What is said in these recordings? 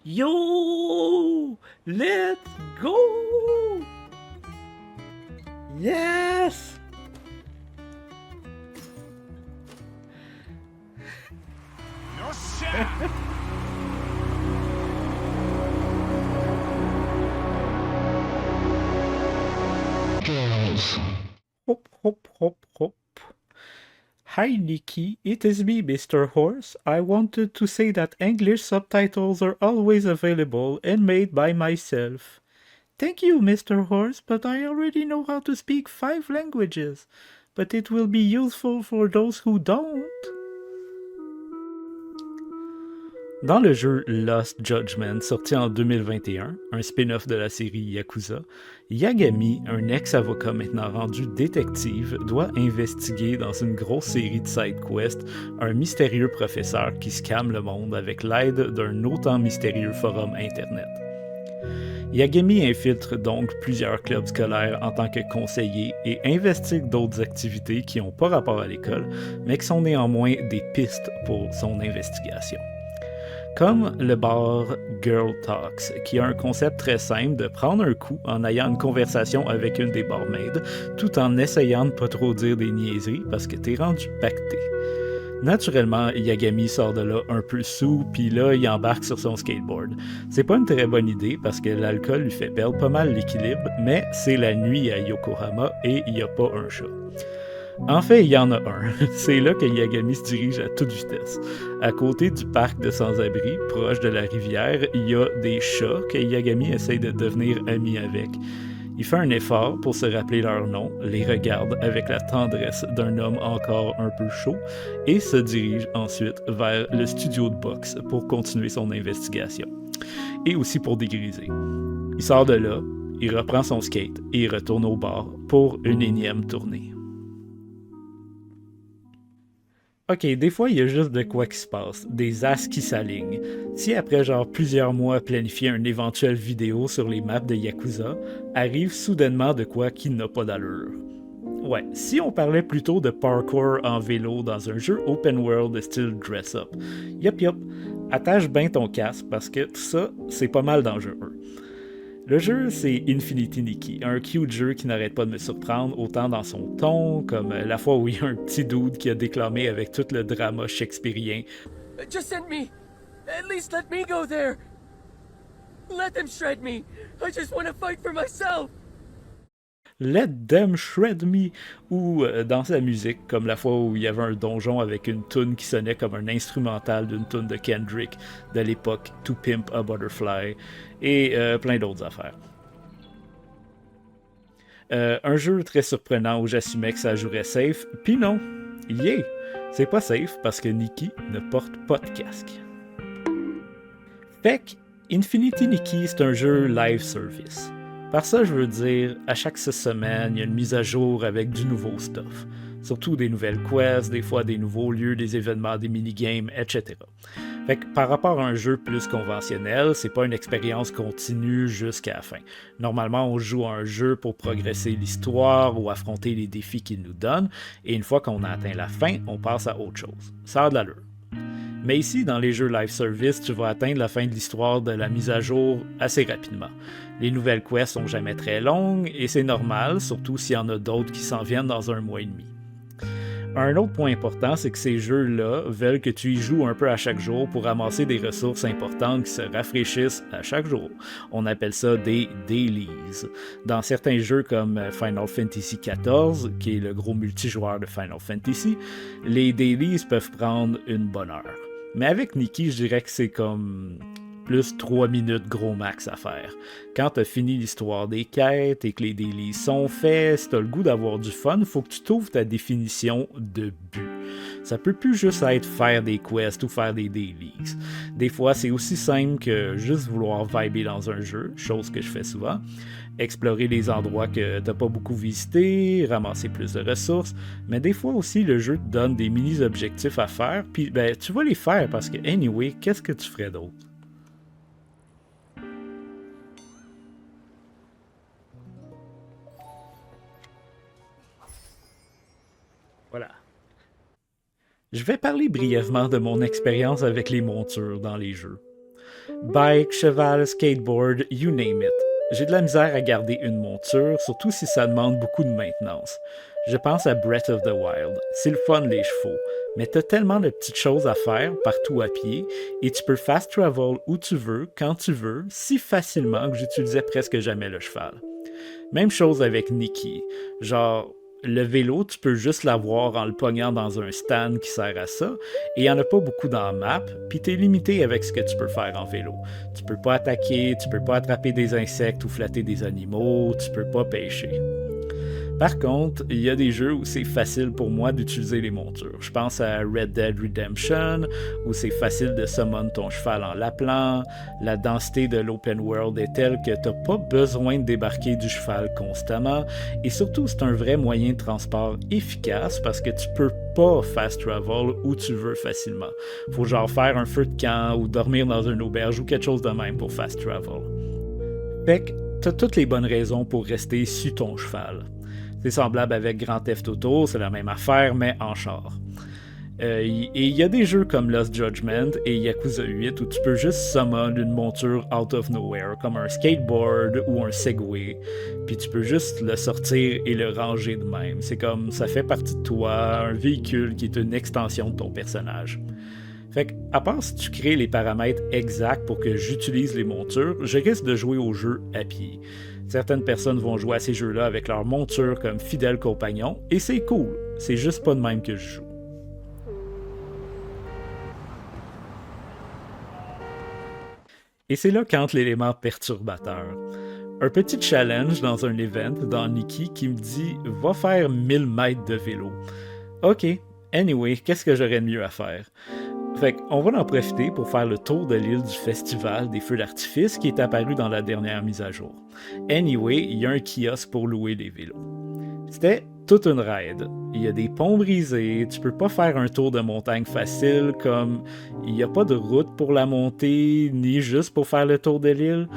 Yo! Let's go! Yes! Hop, hop, hop, hop. Hi Nikki, it is me, Mr. Horse. I wanted to say that English subtitles are always available and made by myself. Thank you, Mr. Horse, but I already know how to speak 5 languages. But it will be useful for those who don't. Dans le jeu Lost Judgment, sorti en 2021, un spin-off de la série Yakuza, Yagami, un ex-avocat maintenant rendu détective, doit investiguer dans une grosse série de side-quests un mystérieux professeur qui scamme le monde avec l'aide d'un autant mystérieux forum internet. Yagami infiltre donc plusieurs clubs scolaires en tant que conseiller et investigue d'autres activités qui n'ont pas rapport à l'école, mais qui sont néanmoins des pistes pour son investigation. Comme le bar Girl Talks, qui a un concept très simple de prendre un coup en ayant une conversation avec une des barmaids, tout en essayant de pas trop dire des niaiseries parce que t'es rendu pacté. Naturellement, Yagami sort de là un peu sous, puis là, il embarque sur son skateboard. C'est pas une très bonne idée parce que l'alcool lui fait perdre pas mal l'équilibre, mais c'est la nuit à Yokohama et il y a pas un chat. En fait, il y en a un. C'est là que Yagami se dirige à toute vitesse. À côté du parc de sans-abri, proche de la rivière, il y a des chats que Yagami essaye de devenir ami avec. Il fait un effort pour se rappeler leur nom, les regarde avec la tendresse d'un homme encore un peu chaud et se dirige ensuite vers le studio de boxe pour continuer son investigation. Et aussi pour dégriser. Il sort de là, il reprend son skate et il retourne au bar pour une énième tournée. Ok, des fois, il y a juste de quoi qui se passe, des as qui s'alignent. Si après genre plusieurs mois planifier une éventuelle vidéo sur les maps de Yakuza, arrive soudainement de quoi qui n'a pas d'allure. Ouais, si on parlait plutôt de parkour en vélo dans un jeu open world de style dress-up. Yup, attache bien ton casque parce que tout ça, c'est pas mal dangereux. Le jeu, c'est Infinity Nikki, un cute jeu qui n'arrête pas de me surprendre, autant dans son ton, comme la fois où il y a un petit dude qui a déclamé avec tout le drama shakespearien. Just send me! At least let me go there! Let them shred me! I just want to fight for myself! Let them shred me, ou dans sa musique, comme la fois où il y avait un donjon avec une toune qui sonnait comme un instrumental d'une toune de Kendrick de l'époque To Pimp a Butterfly, et plein d'autres affaires. Un jeu très surprenant où j'assumais que ça jouerait safe, puis non, c'est pas safe parce que Nikki ne porte pas de casque. Fait que Infinity Nikki, c'est un jeu live service. Par ça, je veux dire, à chaque 6 semaines, il y a une mise à jour avec du nouveau stuff. Surtout des nouvelles quests, des fois des nouveaux lieux, des événements, des minigames, etc. Fait que par rapport à un jeu plus conventionnel, c'est pas une expérience continue jusqu'à la fin. Normalement, on joue à un jeu pour progresser l'histoire ou affronter les défis qu'il nous donne, et une fois qu'on a atteint la fin, on passe à autre chose. Ça a de l'allure. Mais ici, dans les jeux live service, tu vas atteindre la fin de l'histoire de la mise à jour assez rapidement. Les nouvelles quests sont jamais très longues, et c'est normal, surtout s'il y en a d'autres qui s'en viennent dans un mois et demi. Un autre point important, c'est que ces jeux-là veulent que tu y joues un peu à chaque jour pour ramasser des ressources importantes qui se rafraîchissent à chaque jour. On appelle ça des dailies. Dans certains jeux comme Final Fantasy XIV, qui est le gros multijoueur de Final Fantasy, les dailies peuvent prendre une bonne heure. Mais avec Nikki, je dirais que c'est comme plus 3 minutes gros max à faire. Quand t'as fini l'histoire des quêtes et que les dailies sont faits, si t'as le goût d'avoir du fun, faut que tu trouves ta définition de but. Ça peut plus juste être faire des quests ou faire des dailies. Des fois, c'est aussi simple que juste vouloir vibrer dans un jeu, chose que je fais souvent, explorer les endroits que t'as pas beaucoup visités, ramasser plus de ressources, mais des fois aussi le jeu te donne des mini-objectifs à faire, puis ben, tu vas les faire parce que anyway, qu'est-ce que tu ferais d'autre? Voilà. Je vais parler brièvement de mon expérience avec les montures dans les jeux. Bike, cheval, skateboard, you name it. J'ai de la misère à garder une monture, surtout si ça demande beaucoup de maintenance. Je pense à Breath of the Wild. C'est le fun les chevaux, mais t'as tellement de petites choses à faire partout à pied et tu peux fast travel où tu veux, quand tu veux, si facilement que j'utilisais presque jamais le cheval. Même chose avec Nikki. Genre, le vélo, tu peux juste l'avoir en le pognant dans un stand qui sert à ça, et il n'y en a pas beaucoup dans la map, puis t'es limité avec ce que tu peux faire en vélo. Tu peux pas attaquer, tu peux pas attraper des insectes ou flatter des animaux, tu peux pas pêcher. Par contre, il y a des jeux où c'est facile pour moi d'utiliser les montures. Je pense à Red Dead Redemption, où c'est facile de summon ton cheval en l'appelant. La densité de l'open world est telle que t'as pas besoin de débarquer du cheval constamment. Et surtout, c'est un vrai moyen de transport efficace parce que tu peux pas fast travel où tu veux facilement. Faut genre faire un feu de camp ou dormir dans une auberge ou quelque chose de même pour fast travel. Fait que t'as toutes les bonnes raisons pour rester sur ton cheval. C'est semblable avec Grand Theft Auto, c'est la même affaire, mais en char. Et il y a des jeux comme Lost Judgment et Yakuza 8 où tu peux juste summon une monture out of nowhere, comme un skateboard ou un Segway, puis tu peux juste le sortir et le ranger de même. C'est comme ça fait partie de toi, un véhicule qui est une extension de ton personnage. Fait que, à part si tu crées les paramètres exacts pour que j'utilise les montures, je risque de jouer au jeu à pied. Certaines personnes vont jouer à ces jeux-là avec leur monture comme fidèle compagnon, et c'est cool, c'est juste pas de même que je joue. Et c'est là qu'entre l'élément perturbateur. Un petit challenge dans un event dans Nikki qui me dit « Va faire 1000 mètres de vélo ». Ok, anyway, qu'est-ce que j'aurais de mieux à faire? Fait qu'on va en profiter pour faire le tour de l'île du festival des feux d'artifice qui est apparu dans la dernière mise à jour. Anyway, il y a un kiosque pour louer des vélos. C'était toute une ride. Il y a des ponts brisés, tu peux pas faire un tour de montagne facile comme il n'y a pas de route pour la montée ni juste pour faire le tour de l'île.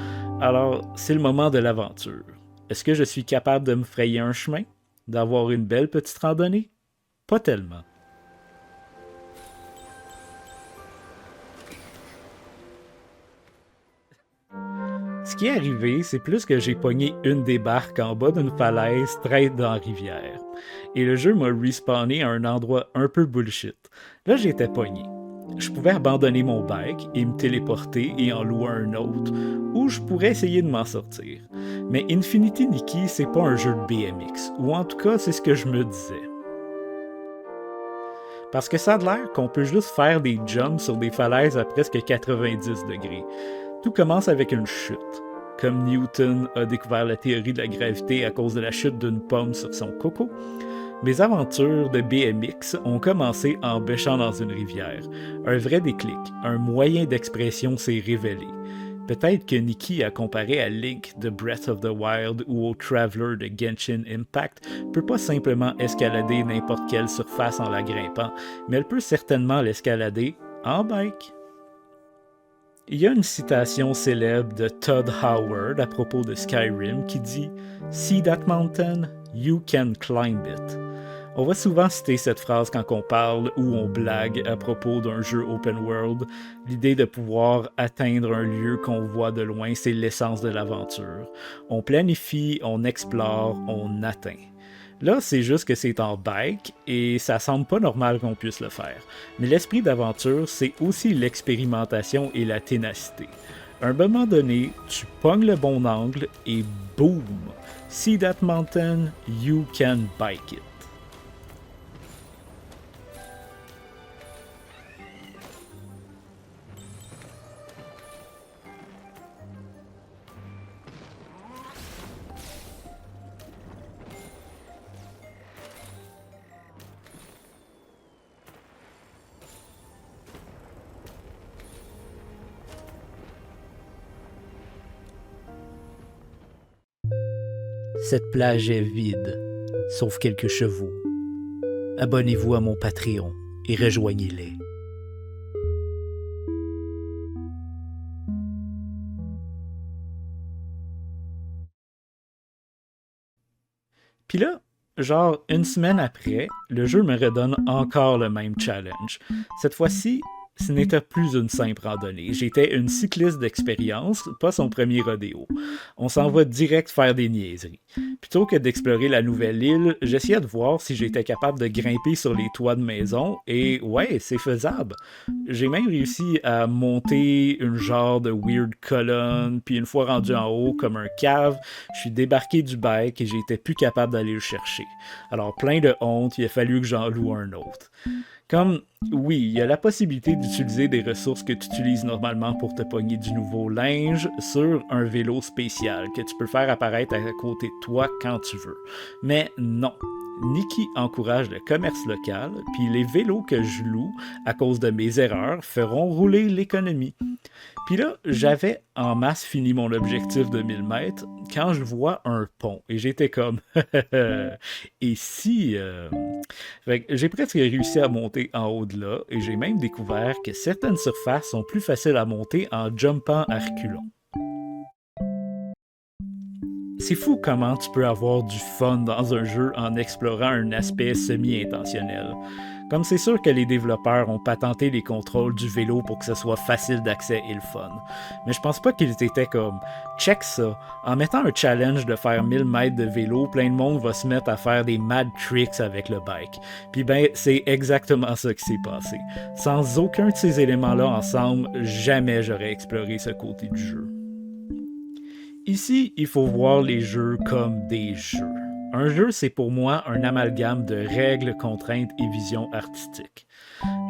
Alors, c'est le moment de l'aventure. Est-ce que je suis capable de me frayer un chemin? D'avoir une belle petite randonnée? Pas tellement. Ce qui est arrivé, c'est plus que j'ai pogné une des barques en bas d'une falaise straight dans la rivière. Et le jeu m'a respawné à un endroit un peu bullshit. Là, j'étais pogné. Je pouvais abandonner mon bike et me téléporter et en louer un autre, ou je pourrais essayer de m'en sortir. Mais Infinity Nikki, c'est pas un jeu de BMX, ou en tout cas, c'est ce que je me disais. Parce que ça a l'air qu'on peut juste faire des jumps sur des falaises à presque 90 degrés. Tout commence avec une chute. Comme Newton a découvert la théorie de la gravité à cause de la chute d'une pomme sur son coco, mes aventures de BMX ont commencé en bêchant dans une rivière. Un vrai déclic, un moyen d'expression s'est révélé. Peut-être que Nikki, à comparer à Link de Breath of the Wild ou au Traveler de Genshin Impact, peut pas simplement escalader n'importe quelle surface en la grimpant, mais elle peut certainement l'escalader en bike. Il y a une citation célèbre de Todd Howard à propos de Skyrim qui dit « See that mountain? You can climb it ». On va souvent citer cette phrase quand on parle ou on blague à propos d'un jeu open world. L'idée de pouvoir atteindre un lieu qu'on voit de loin, c'est l'essence de l'aventure. On planifie, on explore, on atteint. Là, c'est juste que c'est en bike et ça semble pas normal qu'on puisse le faire. Mais l'esprit d'aventure, c'est aussi l'expérimentation et la ténacité. À un moment donné, tu pognes le bon angle et boum! See that mountain, you can bike it. Cette plage est vide, sauf quelques chevaux. Abonnez-vous à mon Patreon et rejoignez-les. Puis là, genre une semaine après, le jeu me redonne encore le même challenge. Cette fois-ci, ce n'était plus une simple randonnée. J'étais une cycliste d'expérience, pas son premier rodéo. On s'en va direct faire des niaiseries. Plutôt que d'explorer la nouvelle île, j'essayais de voir si j'étais capable de grimper sur les toits de maison, et ouais, c'est faisable. J'ai même réussi à monter une genre de weird colonne, puis une fois rendu en haut, comme un cave, je suis débarqué du bike et j'étais plus capable d'aller le chercher. Alors, plein de honte, il a fallu que j'en loue un autre. Comme, oui, il y a la possibilité d'utiliser des ressources que tu utilises normalement pour te pogner du nouveau linge sur un vélo spécial que tu peux faire apparaître à côté de toi quand tu veux. Mais non. Nikki encourage le commerce local, puis les vélos que je loue, à cause de mes erreurs, feront rouler l'économie. Puis là, j'avais en masse fini mon objectif de 1000 mètres quand je vois un pont. Et j'étais comme, et si... Fait que j'ai presque réussi à monter en haut de là, et j'ai même découvert que certaines surfaces sont plus faciles à monter en jumpant à reculons. C'est fou comment tu peux avoir du fun dans un jeu en explorant un aspect semi-intentionnel. Comme c'est sûr que les développeurs ont patenté les contrôles du vélo pour que ce soit facile d'accès et le fun. Mais je pense pas qu'ils étaient comme « check ça, en mettant un challenge de faire 1000 mètres de vélo, plein de monde va se mettre à faire des mad tricks avec le bike. » Puis ben, c'est exactement ça qui s'est passé. Sans aucun de ces éléments-là ensemble, jamais j'aurais exploré ce côté du jeu. Ici, il faut voir les jeux comme des jeux. Un jeu, c'est pour moi un amalgame de règles, contraintes et visions artistiques.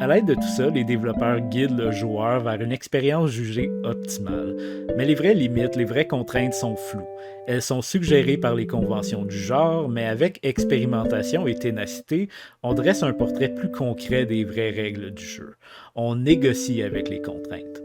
À l'aide de tout ça, les développeurs guident le joueur vers une expérience jugée optimale. Mais les vraies limites, les vraies contraintes sont floues. Elles sont suggérées par les conventions du genre, mais avec expérimentation et ténacité, on dresse un portrait plus concret des vraies règles du jeu. On négocie avec les contraintes.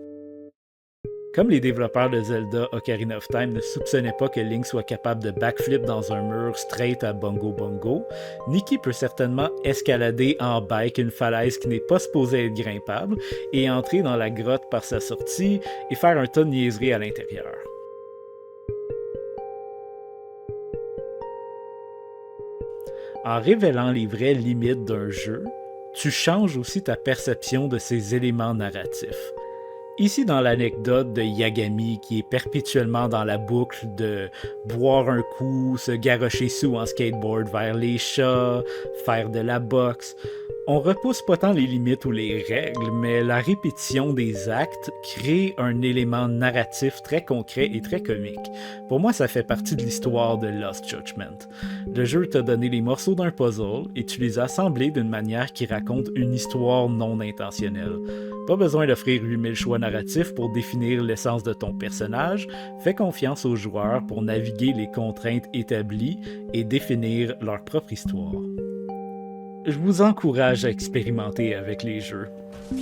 Comme les développeurs de Zelda Ocarina of Time ne soupçonnaient pas que Link soit capable de backflip dans un mur straight à Bongo Bongo, Nikki peut certainement escalader en bike une falaise qui n'est pas supposée être grimpable et entrer dans la grotte par sa sortie et faire un tas de niaiseries à l'intérieur. En révélant les vraies limites d'un jeu, tu changes aussi ta perception de ses éléments narratifs. Ici, dans l'anecdote de Yagami, qui est perpétuellement dans la boucle de boire un coup, se garrocher sous en skateboard vers les chats, faire de la boxe, on repousse pas tant les limites ou les règles, mais la répétition des actes crée un élément narratif très concret et très comique. Pour moi, ça fait partie de l'histoire de Lost Judgment. Le jeu t'a donné les morceaux d'un puzzle et tu les as assemblés d'une manière qui raconte une histoire non intentionnelle. Pas besoin d'offrir 8000 choix narratifs pour définir l'essence de ton personnage, fais confiance aux joueurs pour naviguer les contraintes établies et définir leur propre histoire. Je vous encourage à expérimenter avec les jeux.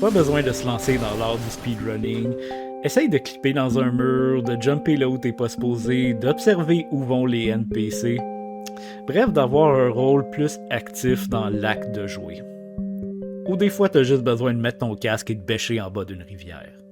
Pas besoin de se lancer dans l'art du speedrunning. Essaye de clipper dans un mur, de jumper là où t'es pas supposé, d'observer où vont les NPC. Bref, d'avoir un rôle plus actif dans l'acte de jouer. Ou des fois, t'as juste besoin de mettre ton casque et de bêcher en bas d'une rivière.